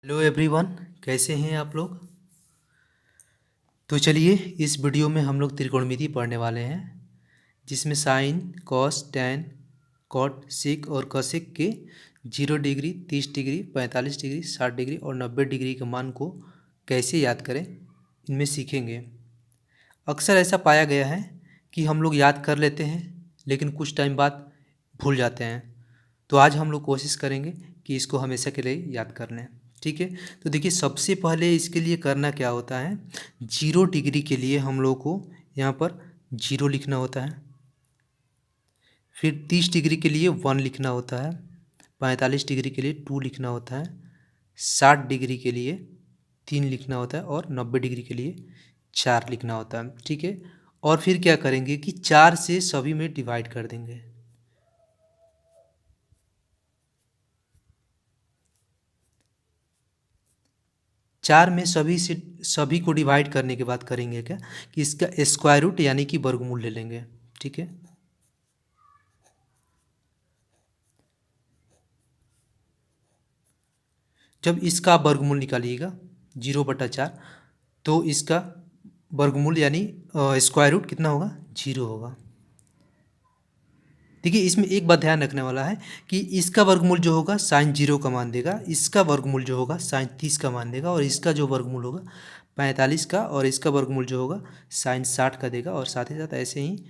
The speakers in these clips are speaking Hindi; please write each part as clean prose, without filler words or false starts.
हेलो एवरीवन, कैसे हैं आप लोग। तो चलिए इस वीडियो में हम लोग त्रिकोणमिति पढ़ने वाले हैं, जिसमें sine, cos, tan, cot, sec और कॉसेक के 0 डिग्री, 30 डिग्री, 45 डिग्री, 60 डिग्री और 90 डिग्री के मान को कैसे याद करें, इनमें सीखेंगे। अक्सर ऐसा पाया गया है कि हम लोग याद कर लेते हैं लेकिन कुछ टाइम बाद भूल जाते हैं। तो आज हम लोग कोशिश करेंगे कि इसको हमेशा के लिए याद कर लें। ठीक है, तो देखिए सबसे पहले इसके लिए करना क्या होता है। 0 डिग्री के लिए हम लोग को यहाँ पर 0 लिखना होता है। फिर 30 डिग्री के लिए 1 लिखना होता है। 45 डिग्री के लिए 2 लिखना होता है। 60 डिग्री के लिए 3 लिखना होता है और 90 डिग्री के लिए 4 लिखना होता है। ठीक है, और फिर क्या करेंगे कि 4 से सभी में डिवाइड कर देंगे। चार में सभी को डिवाइड करने के बाद करेंगे क्या कि इसका स्क्वायर रूट यानी कि वर्गमूल ले लेंगे। ठीक है, जब इसका वर्गमूल निकालिएगा 0/4, तो इसका वर्गमूल यानी स्क्वायर रूट कितना होगा, 0 होगा। देखिए इसमें एक बात ध्यान रखने वाला है कि इसका वर्गमूल जो होगा साइन 0 का मान देगा, इसका वर्गमूल जो होगा साइन 30 का मान देगा, और इसका जो वर्गमूल होगा 45 का, और इसका वर्गमूल जो होगा साइन 60 का देगा, और साथ ही साथ ऐसे ही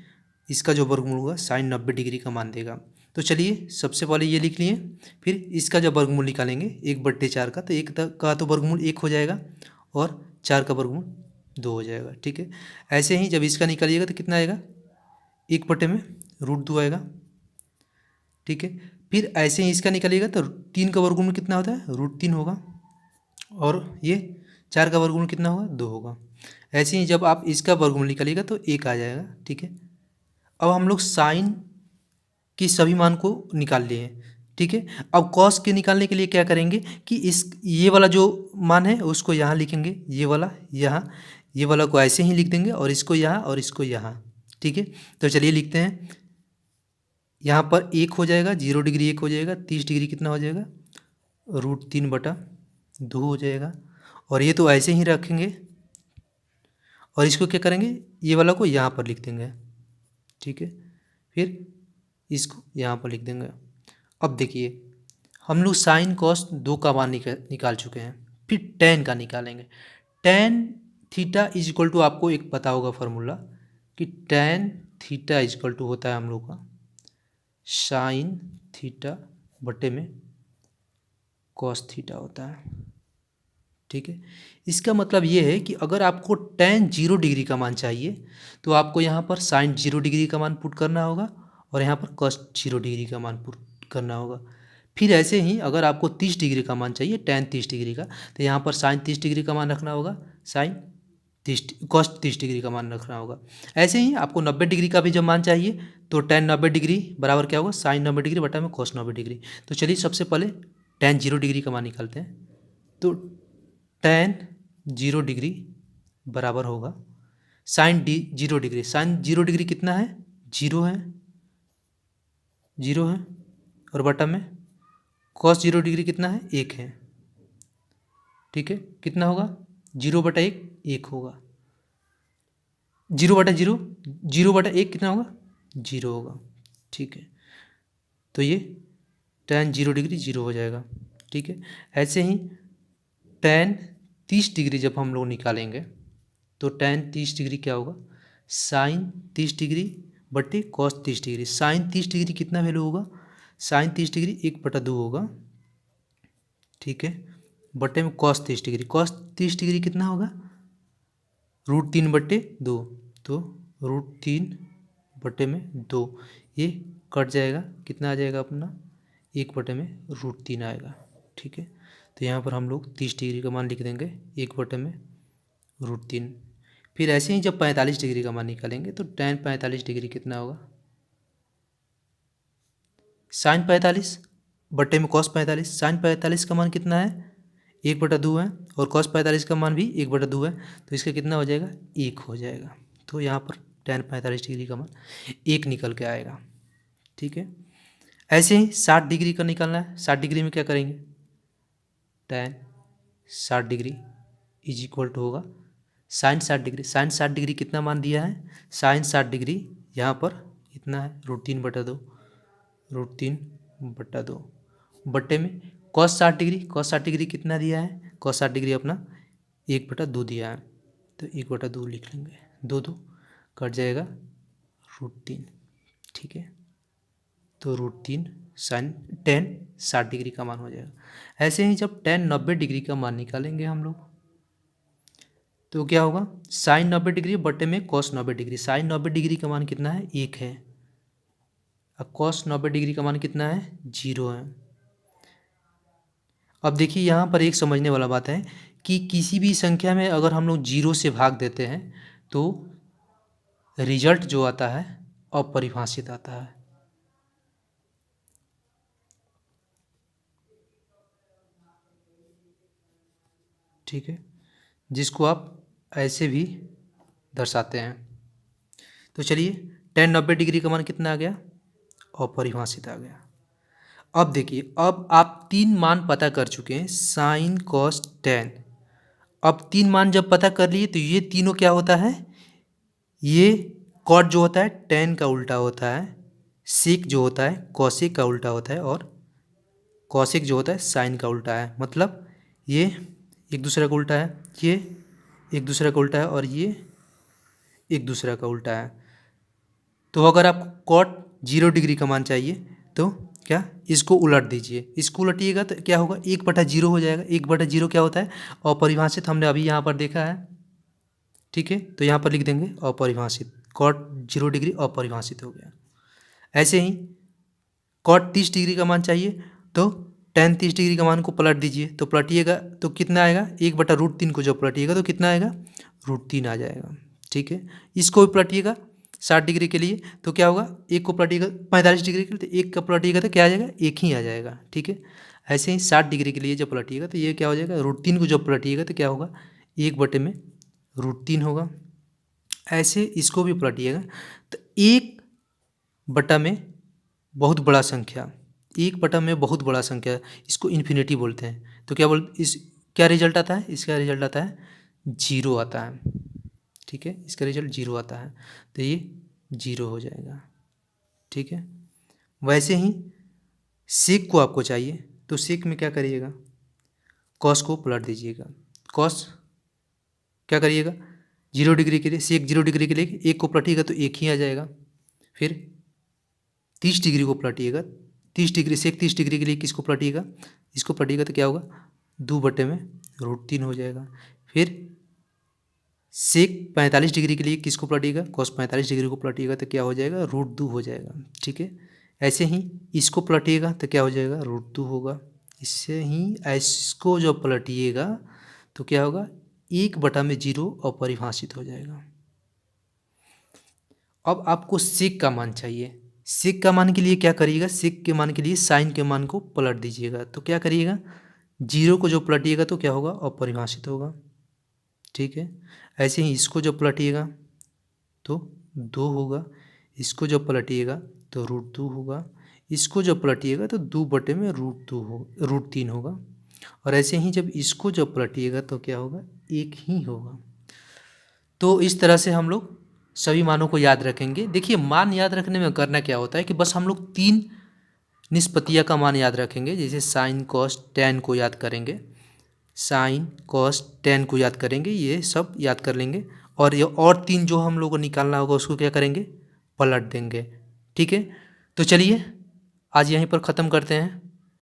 इसका जो वर्गमूल होगा साइन 90 डिग्री का मान देगा। तो चलिए सबसे पहले ये लिख लिए, फिर इसका जब वर्गमूल निकालेंगे 1/4 का, तो 1 का तो वर्गमूल 1 हो जाएगा और 4 का वर्गमूल 2 हो जाएगा। ठीक है, ऐसे ही जब इसका निकालिएगा तो कितना आएगा, 1/√2 आएगा। ठीक है, फिर ऐसे ही इसका निकालिएगा तो 3 का वर्गमूल कितना होता है, √3 होगा, और ये 4 का वर्गमूल कितना होगा, 2 होगा। ऐसे ही जब आप इसका वर्गमूल निकालिएगा तो 1 आ जाएगा। ठीक है, अब हम लोग साइन की सभी मान को निकाल लिए हैं। ठीक है, अब कॉस के निकालने के लिए क्या करेंगे कि ये वाला जो मान है उसको यहाँ लिखेंगे, ये वाला यहाँ, ये वाला को ऐसे ही लिख देंगे, और इसको यहाँ और इसको यहाँ। ठीक है, तो चलिए लिखते हैं। यहाँ पर 1 हो जाएगा, 0 डिग्री 1 हो जाएगा, 30 डिग्री कितना हो जाएगा, √3/2 हो जाएगा। और ये तो ऐसे ही रखेंगे, और इसको क्या करेंगे, ये वाला को यहाँ पर लिख देंगे। ठीक है, फिर इसको यहाँ पर लिख देंगे। अब देखिए हम लोग साइन कॉस 2 का मान निकाल चुके हैं, फिर टेन का निकालेंगे। Tan theta is equal to, आपको एक पता होगा फार्मूला कि tan theta is equal to होता है हम लोग का साइन थीटा बटे में कॉस थीटा होता है। ठीक है, इसका मतलब ये है कि अगर आपको टेन 0 डिग्री का मान चाहिए तो आपको यहाँ पर साइन 0 डिग्री का मान पुट करना होगा, और यहाँ पर कॉस 0 डिग्री का मान पुट करना होगा। फिर ऐसे ही अगर आपको 30 डिग्री का मान चाहिए, टेन 30 डिग्री का, तो यहाँ पर साइन 30 डिग्री का मान रखना होगा, साइन 30 कॉस 30 डिग्री का मान रखना होगा। ऐसे ही आपको 90 डिग्री का भी जब मान चाहिए तो टेन 90 डिग्री बराबर क्या होगा, साइन 90 डिग्री बटा में कॉस 90 डिग्री। तो चलिए सबसे पहले टेन 0 डिग्री का मान निकालते हैं। तो टेन 0 डिग्री बराबर होगा साइन 0 डिग्री, साइन 0 डिग्री कितना है, 0 है, 0 है, और बटा में कॉस 0 डिग्री कितना है, 1 है। ठीक है, कितना होगा, 0/1 1 होगा, 0/0 0/1 कितना होगा, 0 होगा। ठीक है, तो ये टेन 0 डिग्री 0 हो जाएगा। ठीक है, ऐसे ही टेन 30 डिग्री जब हम लोग निकालेंगे तो टेन 30 डिग्री क्या होगा, साइन 30 डिग्री बटे कॉस 30 डिग्री। साइन 30 डिग्री कितना वैल्यू होगा, साइन 30 डिग्री 1/2 होगा। ठीक है, बटे में कॉस 30 डिग्री, कॉस 30 डिग्री कितना होगा, √3/2, तो √3/2, ये कट जाएगा, कितना आ जाएगा अपना, 1/√3 आएगा। ठीक है, तो यहाँ पर हम लोग 30 डिग्री का मान लिख देंगे, 1/√3। फिर ऐसे ही जब 45 डिग्री का मान निकालेंगे तो टेन 45 डिग्री कितना होगा, साइन 45 बटे में कॉस 45। साइन 45 का मान कितना है, 1/2 है, और कॉस 45 का मान भी 1/2 है, तो इसका कितना हो जाएगा, 1 हो जाएगा। तो यहाँ पर टेन 45 डिग्री का मान 1 निकल के आएगा। ठीक है, ऐसे ही 60 डिग्री का निकालना है। 60 डिग्री में क्या करेंगे, tan 60 degree is equal to होगा साइन 60 डिग्री। साइन 60 डिग्री कितना मान दिया है? साइन 60 डिग्री यहाँ पर इतना है √3/2, √3/2 बट्टे में कॉस 60 डिग्री। कॉस 60 डिग्री कितना दिया है? कॉस 60 डिग्री अपना 1/2 दिया है, तो 1/2 लिख लेंगे। 2 कट जाएगा √3, ठीक है। तो √3 साइन tan 60 डिग्री का मान हो जाएगा। ऐसे ही जब tan 90 डिग्री का मान निकालेंगे हम लोग तो क्या होगा? साइन 90 डिग्री बटे में कॉस 90 डिग्री। साइन 90 डिग्री का मान कितना है? 1 है। अब कॉस 90 डिग्री का मान कितना है? 0 है। अब देखिए यहाँ पर एक समझने वाला बात है कि किसी भी संख्या में अगर हम लोग 0 से भाग देते हैं तो रिजल्ट जो आता है अपरिभाषित आता है। ठीक है, जिसको आप ऐसे भी दर्शाते हैं। तो चलिए tan 90 डिग्री का मान कितना आ गया? अपरिभाषित आ गया। अब देखिए, अब आप 3 मान पता कर चुके हैं, साइन कॉस tan। अब 3 मान जब पता कर लिए तो ये तीनों क्या होता है? ये कॉट जो होता है tan का उल्टा होता है, सेक जो होता है कॉसेक का उल्टा होता है, और कॉसेक जो होता है साइन का उल्टा है। मतलब ये एक दूसरे का उल्टा है, ये एक दूसरे का उल्टा है, और ये एक दूसरे का उल्टा है। तो अगर आपको कॉट 0 डिग्री का मान चाहिए तो क्या, इसको उलट दीजिए। इसको उलटिएगा तो क्या होगा? 1/0 हो जाएगा। 1/0 क्या होता है? अपरिभाषित। हमने अभी यहाँ पर देखा है, ठीक है। तो यहाँ पर लिख देंगे अपरिभाषित। कॉट 0 डिग्री अपरिभाषित हो गया। ऐसे ही कॉट 30 डिग्री का मान चाहिए तो tan 30 डिग्री का मान को पलट दीजिए। तो पलटिएगा तो कितना आएगा? 1/√3 को जब पलटिएगा तो कितना आएगा? √3 आ जाएगा, ठीक है। इसको भी पलटिएगा 60 डिग्री के लिए तो क्या होगा? एक को पलटिएगा 45 डिग्री के लिए तो एक का पलटिएगा तो क्या आ जाएगा? एक ही आ जाएगा, ठीक है। ऐसे ही 60 डिग्री के लिए जब पलटिएगा तो ये क्या हो जाएगा? √3 को जब पलटिएगा तो क्या होगा? 1/√3 होगा। ऐसे इसको भी पलटिएगा तो 1/में बहुत बड़ा संख्या, 1/में बहुत बड़ा संख्या, इसको इन्फिनिटी बोलते हैं। तो क्या रिजल्ट आता है? इसका रिजल्ट आता है 0 आता है, ठीक है। इसका रिजल्ट 0 आता है तो ये 0 हो जाएगा, ठीक है। वैसे ही सेक को आपको चाहिए तो सेक में क्या करिएगा? कॉस को पलट दीजिएगा। कॉस क्या करिएगा? 0 डिग्री के लिए, सेक 0 डिग्री के लिए 1 को पलटिएगा तो 1 ही आ जाएगा। फिर 30 डिग्री को पलटिएगा, 30 डिग्री सेक 30 डिग्री के लिए किसको पलटिएगा? इसको पलटिएगा तो क्या होगा? 2/√3 हो जाएगा। फिर सेक 45 डिग्री के लिए किसको पलटिएगा? कॉस 45 डिग्री को पलटिएगा तो क्या हो जाएगा? √2 हो जाएगा, ठीक है। ऐसे ही इसको पलटिएगा तो क्या हो जाएगा? √2 होगा। इससे ही इसको जब पलटिएगा तो क्या होगा? 1/0 अपरिभाषित हो जाएगा। अब आपको सेक का मान चाहिए। सेक का मान के लिए क्या करिएगा? सेक के मान के लिए साइन के मान को पलट दीजिएगा। तो क्या करिएगा? 0 को जो पलटिएगा तो क्या होगा? अपरिभाषित होगा, ठीक है। ऐसे ही इसको जब पलटिएगा तो 2 होगा, इसको जब पलटिएगा तो √2 होगा, इसको जब पलटिएगा तो 2/√2 हो √3 होगा, और ऐसे ही जब इसको जब पलटिएगा तो क्या होगा? 1 ही होगा। तो इस तरह से हम लोग सभी मानों को याद रखेंगे। देखिए, मान याद रखने में करना क्या होता है कि बस हम लोग 3 निष्पत्तियाँ का मान याद रखेंगे। जैसे साइन कॉस tan को याद करेंगे, साइन कॉस tan को याद करेंगे, ये सब याद कर लेंगे। और ये और 3 जो हम लोग को निकालना होगा उसको क्या करेंगे? पलट देंगे, ठीक है। तो चलिए आज यहीं पर ख़त्म करते हैं।